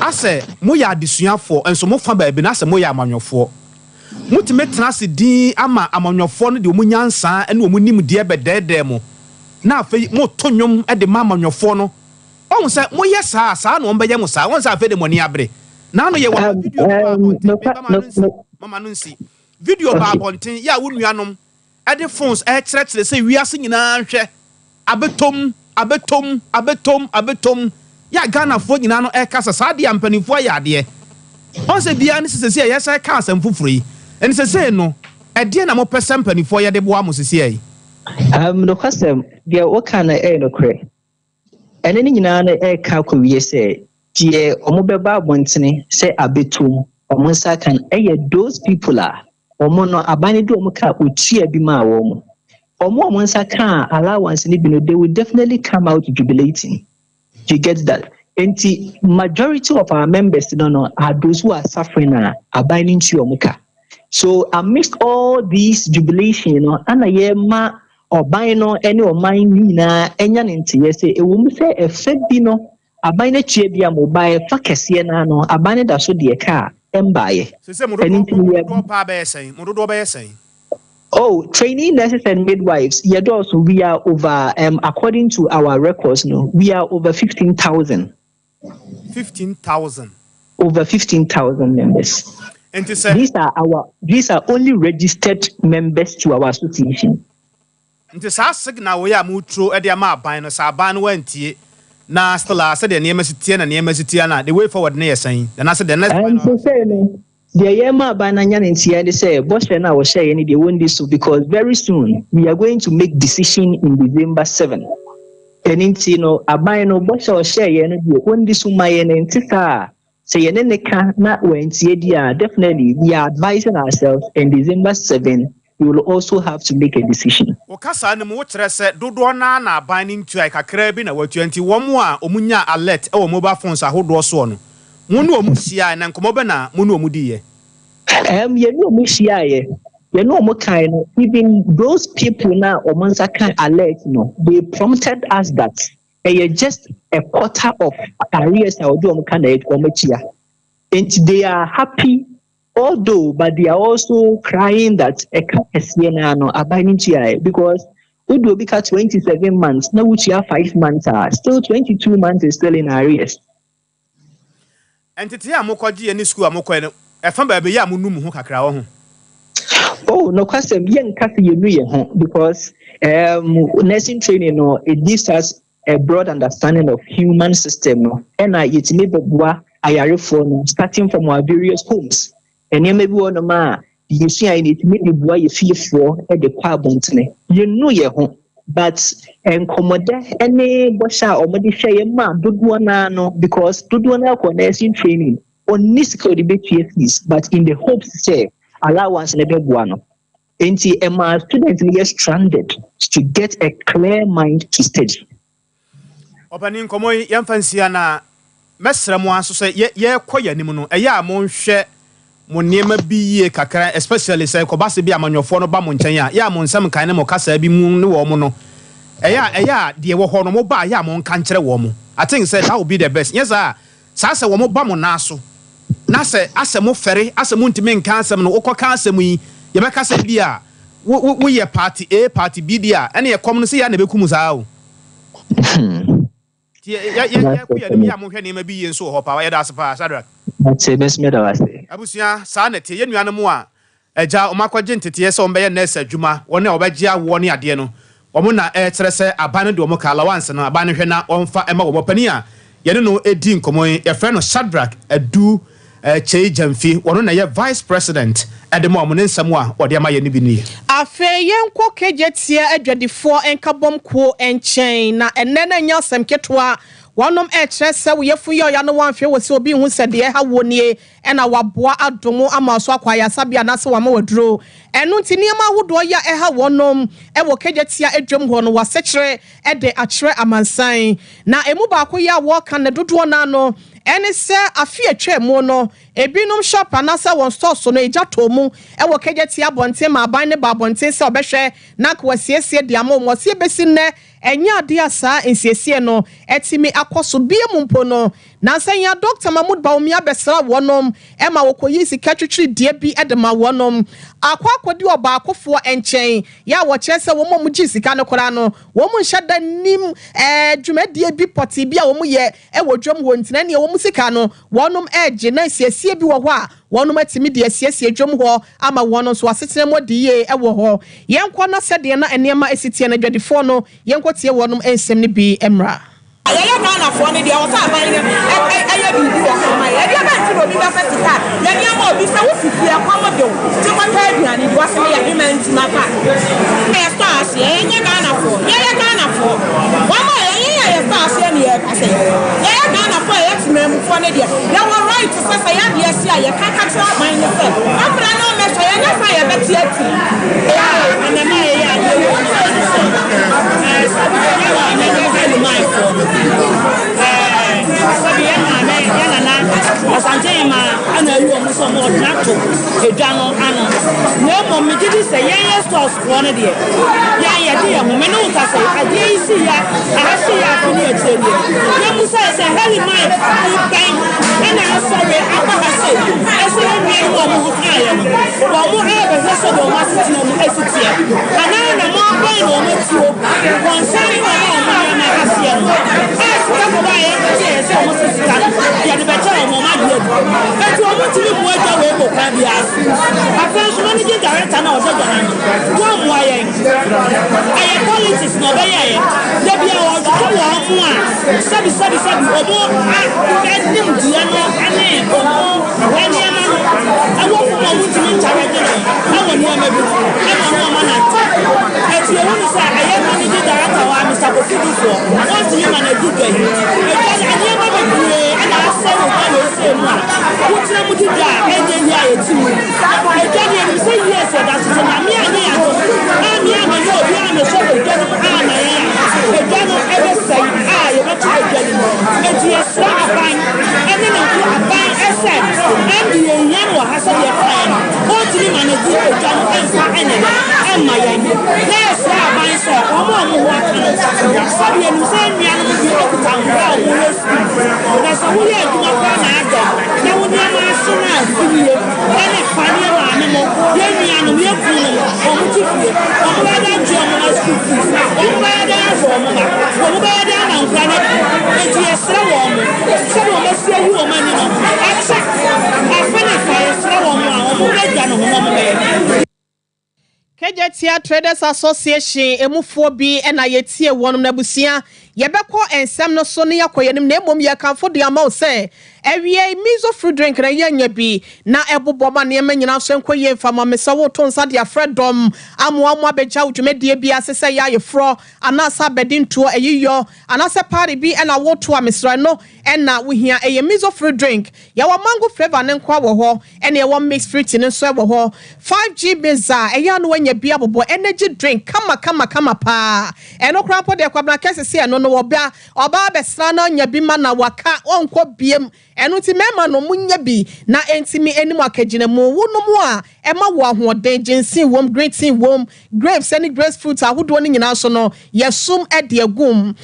ase mo ya adesuafo enso mo fa baabi na ase mo ya amanwofo mutime tena se din ama amanwofo no de omu nyansa ene omu nim de bedede mo na afi mo tonnwom de ma amanwofo no wahu se mo ye saa no mbe ye mo saa won se afi de mo ni abre na no ye wa video mama no nsi video ba bonten ya wo nuanom e de phones e kyerɛkyerɛ sɛ wiase nyinaa hwɛ abetom ya Ghana fo nyinaa no e kasa saa de ampanifo ya ade on se bia ne sese ya yesa ka asɛm foforo yi ene sese no e de na mo pɛsɛ ampanifo ya de boa mo sese yi no kwasem dia wo kana no kre ene ni nyinaa no e ka ko wie sɛ tie omobeba abontene say abetum omonsa kan those people are omo no abane de omo ka otua bi ma wo omonsa kan allowance ni bi no they will definitely come out jubilating. You get that? And the majority of our members are those who are suffering abiding to omuka. So amidst all these jubilation, anayema or buying any or mine nina enyan into yes, a woman say a fed dino, abine chebia mobile fakasiana no, abine da so dear car, and buy. Oh, trainee nurses and midwives, so we are over, according to our records, we are over 15,000. 15,000. Over 15,000 members. And these are only registered members to our association. And to signal we are mutro at the amount by no saban went ye. Na still I said the name is Tiana, name is Tiana, the way forward near saying. Then I said the next one. The Yama Banyan and Tia, they say, Bosch and I was saying they won't this because very soon we are going to make decision in December 7. And Abino Bosch or share and you won't this my and Tika. Say, and then they can't not when definitely we are advising ourselves in December 7. We will also have to make a decision. Okasa and Motra said, Dodona binding to a crabin or 21 more, Omunya alert or mobile phones are hold was one. Munu Musia and Komobana, Munu Mudie. Even those people now, Omansaka alert, they prompted us that just a quarter of areas are doing candidate Omechia. And they are happy, although, but they are also crying that a Siena abiding to because we do because 27 months, now which are 5 months are still 22 months is still in arrears. And to tell Mokoji and school, Moko, a fan baby Yamunum who kakra. Oh, no question, young Cathy, because nursing training, it gives us a broad understanding of human system. And it's maybe starting from our various homes. And maybe one of my, you see, I need to meet the boy you feel for at the quabuntine. You know your home. But and commode any bosha or modify man do one no because do one nursing training on this could be fees, but in the hopes say allowance in a big one. And my students get stranded to get a clear mind to study. Opening Komoy Yanfanciana Mesra Moan so say ye quaya nimuno, a ya mon share Monema be kakra, especially say Kobasi be among your phone of Bamonchaya, Yamon some kind of Mocasa be moon no woman. Aya, dear Wahono ba Yamon cancer woman. I think said that would be the best. Yes, Sasa womo bamon naso. Nase asemo ferry, asemo ntimen cancer no okwa cancer mu yebeka se bia we ye party A party B dia ene ye kom no se ya na bekum saa o. Ya ku ya dem ya mo hwe ne ma bi ye nso ho pa ya da sepa Shadrack. That's best me da wase. Abusia saa na te ye nuane mu a eja o makwaje ntete se o mbe ye nurse adwuma woni a obeje awo ne ade no omo na tere se aban de omo ka allowance no aban hwe na omfa ema wo pani a ye no edi nkomo ye frɛ no Shadrack adu Chei Jamfi wono na ye vice president edemo omo ne nsam a ode ama ye ne bi ni afe yenko kejetia adwadifo enkabom ko enchen na enne na nya asem ketwa wonom se wo yefu yo ya no wanhwe wo se obi hu se de ha wonie ena waboa adomo ama so akwaya sabia na se wama waduro enu ntiniema hodo ya ha wonom wo kejetia adwam ho no wasechire de akire amansan na emu ba ko ya wo kan ne dodo na no ene se afi atwa mu no ebinom shop anasa won store so no eja to mu wo kejetia bonte ma ban ne ba bonte se obehwe na kwasiesie de ama mo se besi ne enya ade asa ensiesie no etimi akoso bie mu mpo no na sanya Dr. Mahmoud Baumia besra wonom ema wokoyi sika twitwiri die bi edema wonom akwakodi oba akofo enchen ya wo chese wo mo gi sika no kora no wo mo nhada nim dwumadie bi poti bi a wo mo ye wo dwom wo ntina ne wo mo sika no wonom ege na siesie bi wo ho a wonom atimi de siesie dwom ho ama wonom so asetene modi ye wo ho yenkwa na sede na enema esitie na dwadifo no yenkwa tie wonom ensem ne bi emra Aya Ghana for the outside by the Aya Bibi or my Aya Bantu will be the festival. Then you will be so easy a commodore. To my baby and it was a human to my back. May stars, Aya Ghana for Aya Ghana for one more Aya stars, I say Aya Ghana for X men for no de ya de mo me no ka say ade isi ya ahasi ya ko ni echele ya mu say heli mai ban and I sorry aba say ese ni mo mo kaya wo mo ebe hese do ma siti no esitie ana na mo ban no mo tuo won say wo mo na ahasi ya no asa ko ba ya se mo sita ya de be tell mo ma de but wo mo tiri mo aja we ko ka bia afenso managing director na o se jana wo mo aye aye politics no be aye de bia o to wo mo a sabi omo nim dia no ane omo ene ama no awo fu mo mu tiri charge no awo ni ama bi ama no ama na eti e wonu sa aye managing director wa Mr. Kofidu so won ti ma na du gbe e ade ama be bi ana ase wo ba lo se mu a wo tira mu di da e je ya e ti mu e je ni mi say yes e da so na mi ani ya go ami ama yo bi ama so e je no ana ya e je no e be say ye be try e je no e ti e sra aban ene na ku aban ese and ye yan wo ha so ye fa no o ti ni ma na di e je no e fa ene e ma ye ni na e sra aban so o mo wa kan so ye ni say nua no bi o ku tan ra o wo school na so wo ye aduma kwa na ada na wo ni ma so na fiye ene fa ni ma ni mo ye nua no ye ku no o mu ti fiye o mo da jo mo na school fees o mo da so mo ma o mo da na nkra na e ti esra wo mo so mo ma si ayi wo ma ni no acha afana fa esra wo mo a o mo da no mo mo me Kejetia Traders Association emufuo bi na yetie wonum na busia yebekọ ensem no so ne yakoyenim na emom yekanfo de ama o se ewie mizo fruit drink na yenya bi na ebobo ma ne manyina so enkoye mfama mesawo to nsa de afredom amoamo abeja udwumedie bi asese ya yefro anasa bedintuo eyiyo anasa party bi na woto amesra no na wohia eye mizo fruit drink ya wa mango flavor ne nkwa wo ho ene ye wa mixed fruit ne so wo ho 5G beza eya no wanya bi abobo energy drink kama pa eno krampo de kwabna kesese no oba besra na nya bi ma na waka onko biem enu ti mema no munya bi na entimi enimu akagina mu wonomu a ema wo ahoden jinsin wom green tea wom grapes any grapefruit ahodo ni nyina so no yesum ede agum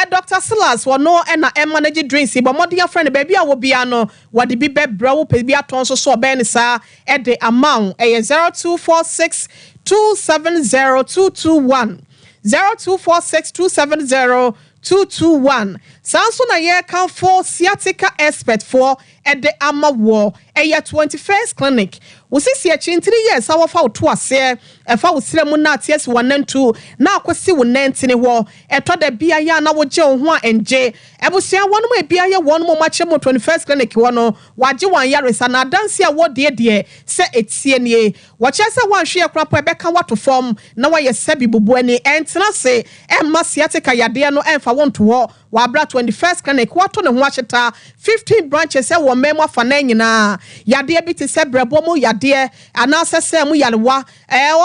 Dr. Silas wono na manage drinks bo modia friend baby a wo bia no wode bi bebra wo pe bi aton so oba ni sa ede amount 0246 270221 0246 270-221. Sanso na ye kan for sciatica expert for at the Amawo a 21st clinic. Usisi ya chin 3 years awa fa utu ase fa usire mu na ties 1 and 2 na akwesi wo nantini ho eto da bia ya na wo je ho enje ebusia wonu mu bia ya wonu mu mache mu 21st clinic wo no waje wan yaresa na danse a wo de se etie nie wo chese wan hwe krapo ebeka wato form na wa ye sabi bubu ani entena se emma sciatica yade no emfa wonto ho wa bra 21st clinic wato ne ho acheta 15 branches e wo memo afa na nyina yade bi te se brebo mu yade anase se mu yalewa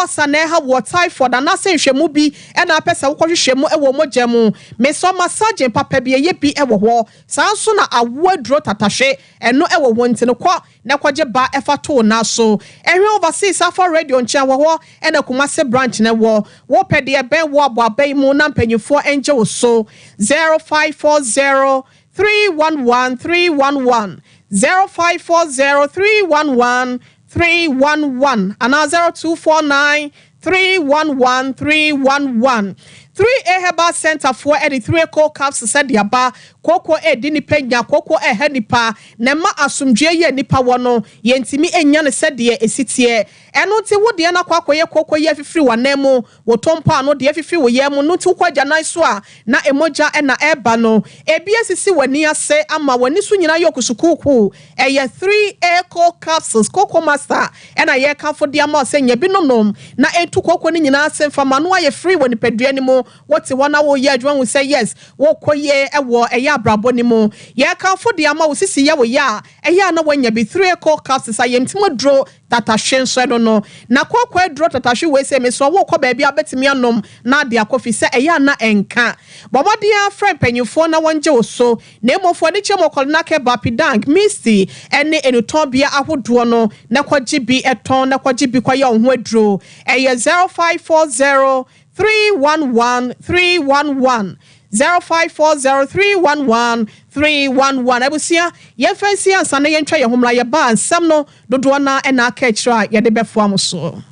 osa na ha wo typhoid anase hwemu bi e na pesa wo hwehwemu e wo mogyamu me so massage papa bi ye bi e wo ho sanso na awo aduro tatahwe eno e wo wonti no kwa na kwaje ba e fato na so ehwe overseas afa radio nche wo ho e na Kumase branch na wo pede e ben wo abo abai mu na mpanyufo enje wo so 0540 311 311 0540 311 311 and 0249 311 311 3A Herbal Center for 83 Eco Caps said yaba koko edini penya koko henipa nema asumdwe ye nipa wono yentimi enya ne sede esitie eno ti wo de na kwakoye koko ye fifiri wanemu wo tompa no de fifiri wo ye mu no ti kwaja nan so a na emoja na eba no ebia sisi wani ase ama wani so nyina yokusukuku eye 3A Eco Capsules Coco Master ena ye kanfo de ama senye binomnom na etu koko ni nyina ase mfama no aye free wani pedua ni mo what wanna wo ye adwan we say yes wo koye ewo eya abrabo ni mu ye kan fo de ama wo sisi ye wo ya eya na wanya bi 3 call casts ayemtimo dro tata hwenso no na kwakwa dro tata hwe we se me so wo kɔ ba bia betimi anom na de akofi se eya na enka bomodia friend panyufo na wonje wo so na emofo ni chemo kolna ke bapidang misty ene enutobia ahodo no na kwaji bi eton na kwaji bi kwaye ho adro eye 0540 311 311 0540 311 abusia ye fancy ansa na ye ntwa ye homla ye ba ansam no dodo na e na aka kira ye de befo amoso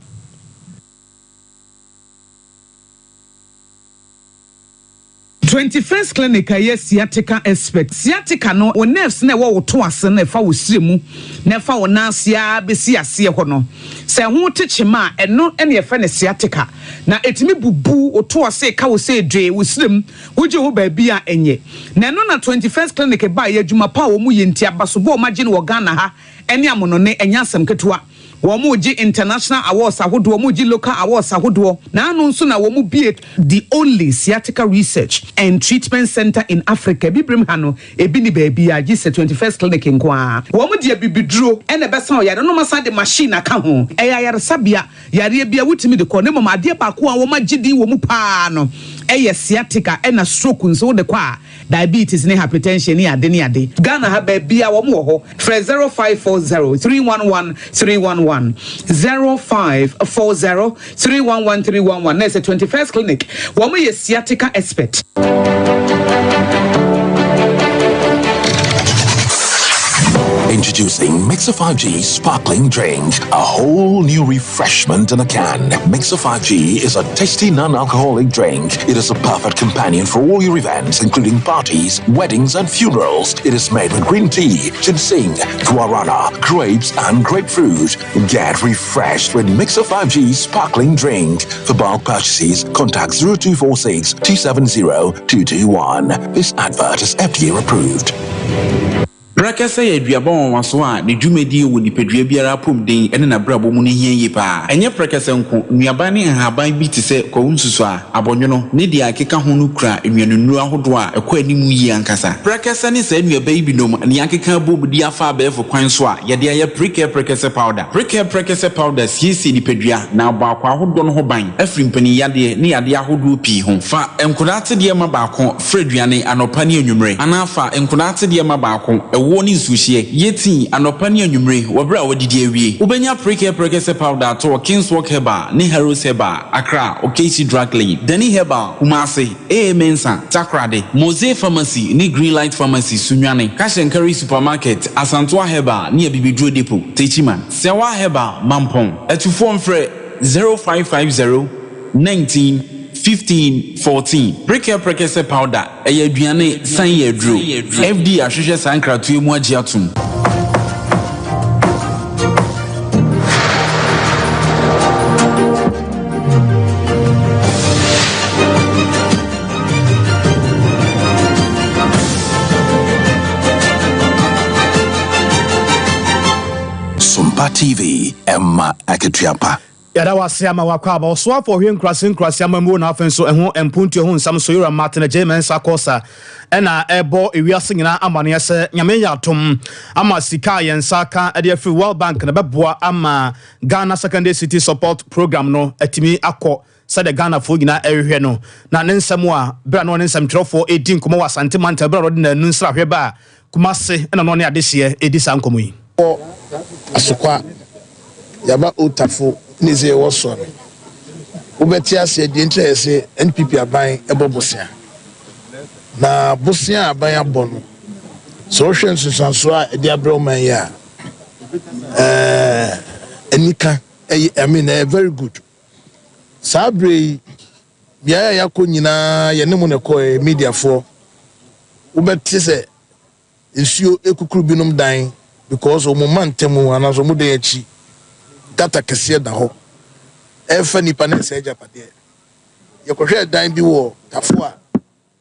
21st clinic yes sciatica expert sciatica no o nerves na wo to ase na fa wo siremu na fa wo nansia besi ase ho no se ho techema eno ene ye fa ne sciatica na etimi bubu o to ase ka wo se dwe wo sirem wo je wo ba bia enye na no na 21st clinic ba ye adwuma pa wo mu ye ntia baso bo ma je no Ghana ha ene amono ne enya asem ketewa Womuji international awards ahodo womuji local awards ahodo na anu nso na womu be the only sciatica research and treatment center in Africa bibrim ha no ebi ni baabi a gise 21st clinic nkoa womu de bibiduro ene besa o yare no masa de machine aka ho eya yare sabia yare bia wutimi de ko ne mama ade ba ko a wo magidi womu pa no eye sciatica ena stroke nso de kwa diabetes ne hypertension ne ade ne ade Ghana ha baabi a womu ho 0540 311 311 0540 311 311 That's a 21st clinic. Woman is sciatica expert. Introducing Mixer 5G Sparkling Drink, a whole new refreshment in a can. Mixer 5G is a tasty non-alcoholic drink. It is a perfect companion for all your events, including parties, weddings, and funerals. It is made with green tea, ginseng, guarana, grapes, and grapefruit. Get refreshed with Mixer 5G Sparkling Drink. For bulk purchases, contact 0246 270 221. This advert is FDA approved. Brakasa ye duabon waso a ne dwumedi wo nipadua biara pomden ene na brabo mu ne hienye pa enye brakasa nko nuaban ne nhaban bi te se kwunsusu a abonwono ne dia akeka ho no kura enwanunu ahodo a ekwa animu yi ankasa brakasa ne sa nuaban bi nom ne akeka bobudi afa abefo kwan so a ye de aye brakasa powder brakasa powder siesi nipadua na baako ahodo no ho ban afri mpani yade ne yade ahodo pi ho fa enkodate de ma baako freduane anopa ne anwumre anafa enkodate de ma baako woni nsuhie yeti anopa ne anwumre wobra wodidi awie ubenya brakasa powder to Kingswalk Herbal ne Heroes Herbal Accra Okesi Drug Lane Dani Herbal Kumasi Mensa Takrade Mose Pharmacy ne Greenlight Pharmacy Sunwane Cash and Carry Supermarket Asantwa Herbal ne Bibidro Depot Techiman Sewa Herbal Mampong etufo mfre 0550 19 15 14 brakasa powder aduane san ye dro FD ahwehwe sankratu mu agi atum Sompa TV Emma Aketiapa yada wase ama wakwa aba so afọ hwe nkrase ama mu na afen so eho empuntu eho nsam so yura martin jemen sakosa ena ebo ewiase nyina amane yese nyame yatom ama sika yensaka ade afri World Bank na beboa ama Ghana Secondary City Support Program no atimi akọ sade Ghana fo nyina ehwe no na ne nsam a bra no ne nsam trofo edin komo wasante manta bra ro de na nu nsra hwe ba kumase ena no ne adehye edisa nkomo yi asokwa yaba otafo nize woso ubeti ase di interese NPP aban ebobosia na bosia aban abono so hwen susanso a edi abroman ya enika I mean very good sabre bia ya ko nyina ye ne mu ne ko media for ubeti se nsuo ekukuru binom dan because o momentemu anazo mu de achi data kese da ho efa nipa na se japade ye kohwe dan bi wo tafo a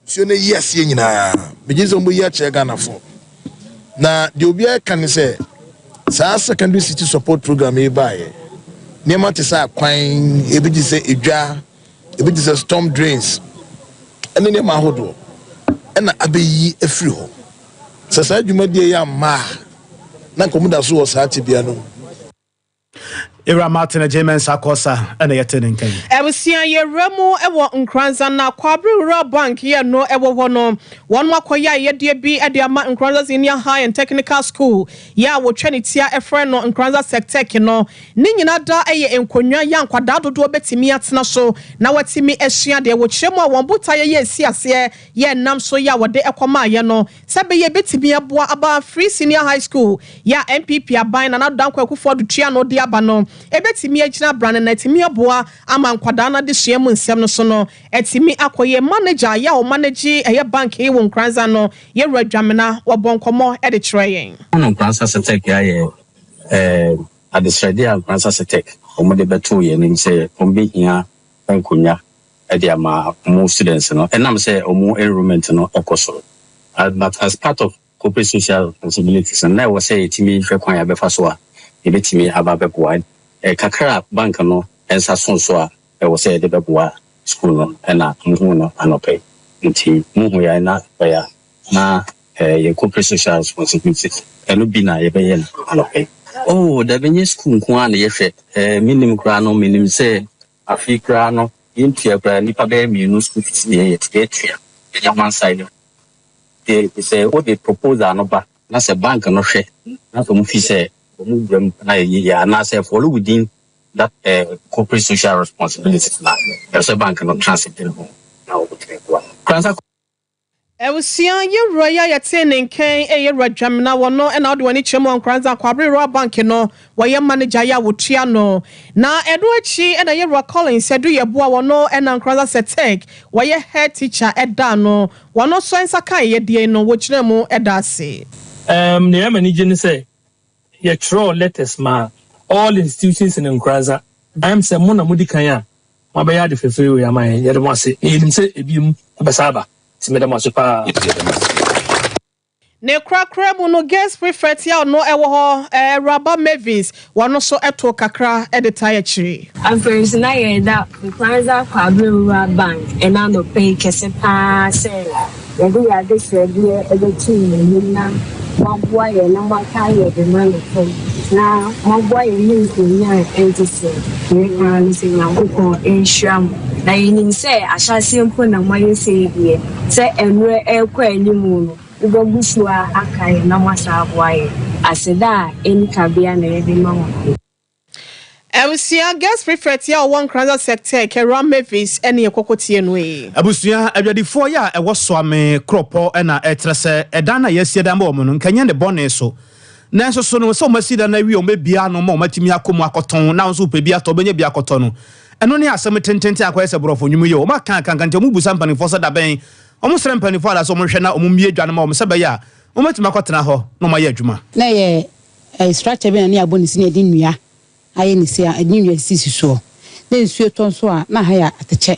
nsuo ne yiase nyina bejizo mbo yi a che Ghana fo na de obi aka ne se sa Secondary City Support Program e bae nema te sa kwan ebiji se edwa ebiji se storm drains ene ne ma hodo ɛna abɛyi afiri hɔ sɛ saa dwumadie yɛ amma na nkɔmuda so wɔ saa tebea no Ira Martin James Sakosa and the attending Kenya. Ebusia ye remu ewo nkranza na kwabri rural bank ye no ewo hono one makoya ye de bi e de ama nkranza senior high and technical school ya wo twanitia efre no nkranza sectec no ni nyina da eye enkonwa ya nkwada dodo betimi atena so na watimi asua de wo kyeremu a won buta ye asiase ye nam so ya wode ekoma ye no sebe ye betimi aboa aba free senior high school ya MPP aban na dankwa akufo do tua no de aba no ebetimi agina brand na etimi aboa ama nkwada na de suemu nsem no so no etimi akoye manager ya o manage eye bank e won kranza no ye radwamena wo bonkomo e de kyeryen no kranza setek ya ye adesrede kranza setek o mo de beto ye nim se o be hia enkonya e de ama mo students no enam se o mo enrollment no ekoso but as part of corporate social responsibilities and now was say etimi hwe kwan ya befa so a ebetimi aba beboa kakra bank no ensa sonso a was say de beboa school no na muhu no anope nti muhu ya na ya na ye corporate social responsibilities eno bi na ye be ye anope oh da benye school nko a na ye hwe minim kra no minim say afi kra no yintia kra nipa be mienu school fees ye tia ya one side they say what they propose no ba na say bank no hwe na so mu fi say na ya na say follow within that corporate social responsibilities na there's a bank no transit in home now transact Ewusia ye roya ya tenen ken ye radwamna wono na ode wani chemo nkranza kwabri ro bank no waye manager ya wotua no na edo achi na ye ro Collins edu ye boa wono na nkranza setek waye head teacher eda no wono so ensa kan ye die no wo kiremu eda ase ne ya manager ni say ye throw letters ma all institutions in nkranza am say mo na mudi kan ya mabaya de fefe ya man ye de mo ase elim say ebim abasaba ne krakra mu no guest prefect ya no ewo ho Raba Mavis wano so eto kakra edita ya chiri afers na ye da kwanza kwa rural bank ena no pay kese pa say ye do ya de shede edeti ni na mabwa ye na maka ye de man na mabwa ye ni kunya entise ye kan se na ko ensham na yin say ashase mpo na moye say die say enre ekwa animu no ubogusu akai na masa abwaye aseda enikabia na yede mawo Abusia guest prefect ya one kranza sector Kera Mavis ene ekokotie no e Abusia adwadifo ya ewo so ame kropo na etrese eda na yesie da ma omo no nkanye ne bone so na so no so masida na wi o mebia no ma matimi akomu akoton na so pe bia to benye bia akoton no eno ne asem tentente akoyese brofo nwum ye o ma kan mu busa mpanifo so da ben o mo sere mpanifo ala so mo hwe na o mo mie dwane ma o mo sebe ya o matimi akotena ho no ma ye adwuma na ye structure be na ne abonisi ne din nua aye ni se adinwa sisi so na nsuo ton so a na ha ya ateche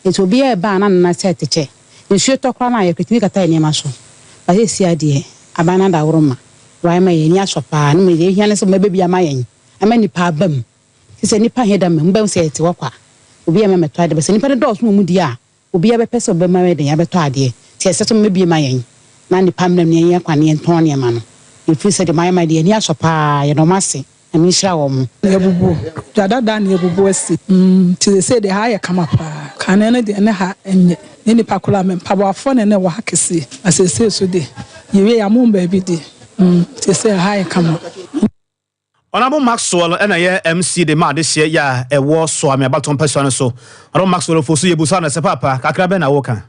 eto bi e ba na se ateche nsuo to kwa na ya kwetimi kata ni ma so ba ye si ade abana da woroma wa ma ye ni asopa na me ye hia ne so mabebi ama yen ama ni pa bam se nipa heda me mbam se ete wakwa obi ama meto ade be se nipa de dos mu di a obi ya be pese obi ma me de ya beto ade ti ese to mebi ma yen na nipa mnam ne yen kwa ne nton ne ma no ifi se de ma de ni asopa ye no mase amishra wo mu yabubu dada na yabubu asi ti se de ha ya kama pa kana ne de ne ha enye ne nipa kula me mpabo afo ne wa hakese asese so de yewe ya mu ba bi de ti se ha ya kama Honorable Maxwell and MC de ma this year ya ewo so ame abaton person so Honorable Maxwell for so yebusa na se papa kakra be na woka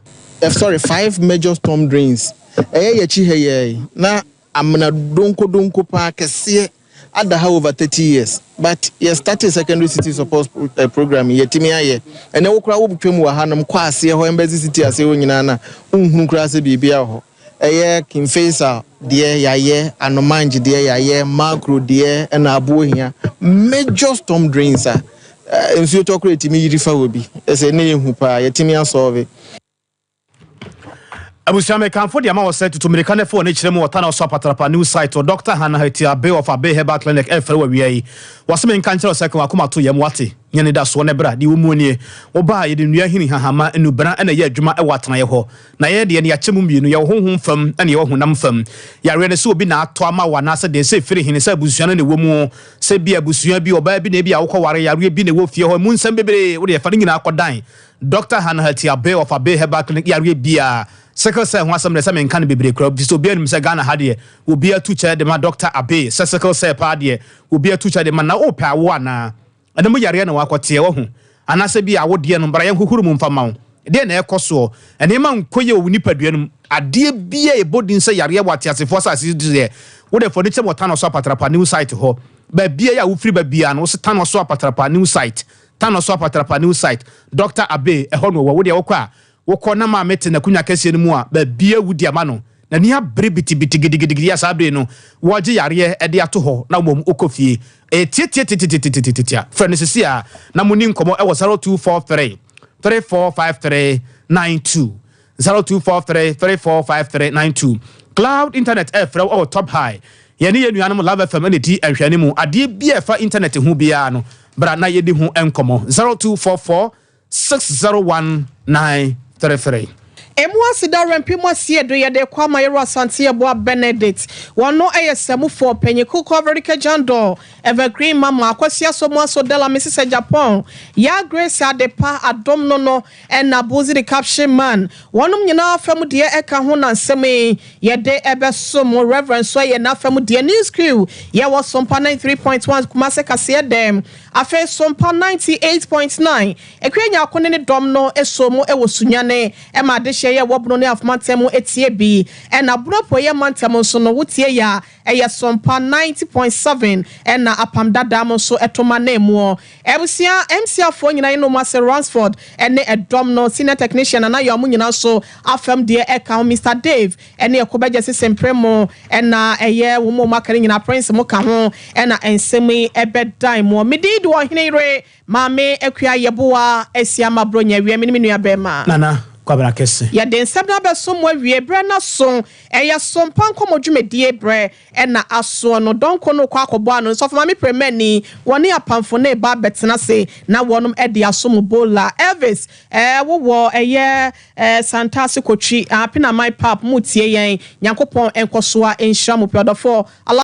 sorry 5 major storm drains ye chi he na amna donko pa kese ada ha over 30 years but ye started secondary city support program yetimi aye ene wo kra wo butwem wa hanum kwa ase ho embassy city ase wo nyina na unhunu kra ase bibia ho eye kimfesa de yaye anomanji de yaye macro de na abohia major storm drains ensuo to kra etimi yirifa wo bi ese ne yehu pa yetimi asolve Abusia me kan for the amount said to me kan for ne chire mu wata so patrapa new site or Dr. Hannah Hetia Bay of Abe Herbal Clinic efre we was me kan chire second akoma to yam wate nyane da so ne bra de wo mu nie wo ba ye de nua hini hahama enu bra na ye adwuma e watana ye ho na ye de ne ya chemu mienu ye honhom fam na ye honam fam ya re ne so obi na ato ama wana se de se firi hini se abusua ne wo mu se bi abusua bi oba bi na bi awokọ ware ya re bi ne wo fie ho mu nsam bebre wo de fa nyina akodan Dr. Hannah Hetia Bay of Abe Herbal Clinic ya re bia Second say one some me kan bebre crop so be anim say Ghana ha de obi atu che de ma Dr. Abe second say pa de obi atu che de ma na opa wo ana ademu yare na wakote wo hu anase bi awo de no bra ye huhuru mu mfama wo de na ekoso ene ma nkoye owu nipadua no ade bia e bodin say yare wate asefo asase de wo de for de che mota no so apatrapa new site ho ba bia ya wo free ba bia no so ta no so apatrapa new site ta no so apatrapa new site Dr. Abe e ho no wo de wo kwa wokọ na ma mete na kunya kase no mu a ba bia wudi ama no na ni abre biti gidigidi ya sabre no woje yare e de ato ho na mom okofie e tietietia frenesisi a na muni nkomo e wo 0243 345392 0243 345392 cloud internet e frɛ o top high ye ne yenu anum love fm ne di ahwane mu ade bia fa internet hu bia no bra na ye di hu enkomo 0244 601933 Emuasida rempimo sie do yede kwa mayero asante ebo Benedict wono eyesemu for penyiku coverike jando evergreen mama akwasi so mo so dela Mrs. Japan ya Grace Adepa adom no na bozi the caption man wonum nyina afam de eka ho na nseme yede ebeso mo reverend so ye na afam de news crew ye was Sompa 93.1 Kumase kase dem afa Sompa 98.9 ekwenya akone ne dom no esomo ewosunyane e ma de ye wobno ne afmantem etie bi na bropo ye mantem so no wotie ya eye Sompa 90.7 na apam dada mo so etoma na emu ebusia MC afo nyina no Master Ransford ne edom no senior technician na yo mo nyina so afam de eka Mr. Dave ne ekobeje sesempre na eye wo mo makare nyina prince mo ka ho na ensemi ebedan mo medid wo hinire mame ekua yeboa esiama bronya wie me nua bema nana kwabra kese ya den sabna be so mo wie bre na so eya Sompa nkomodwumedie bre na aso no donko no kwa akobo ano so fama me premani woni apamfo na ba betena se na wonum e de aso mo bola Elvis wo eye Santasi Kochi apina my pap mutie yen Nyankopon enkosoa enhia mo pedofo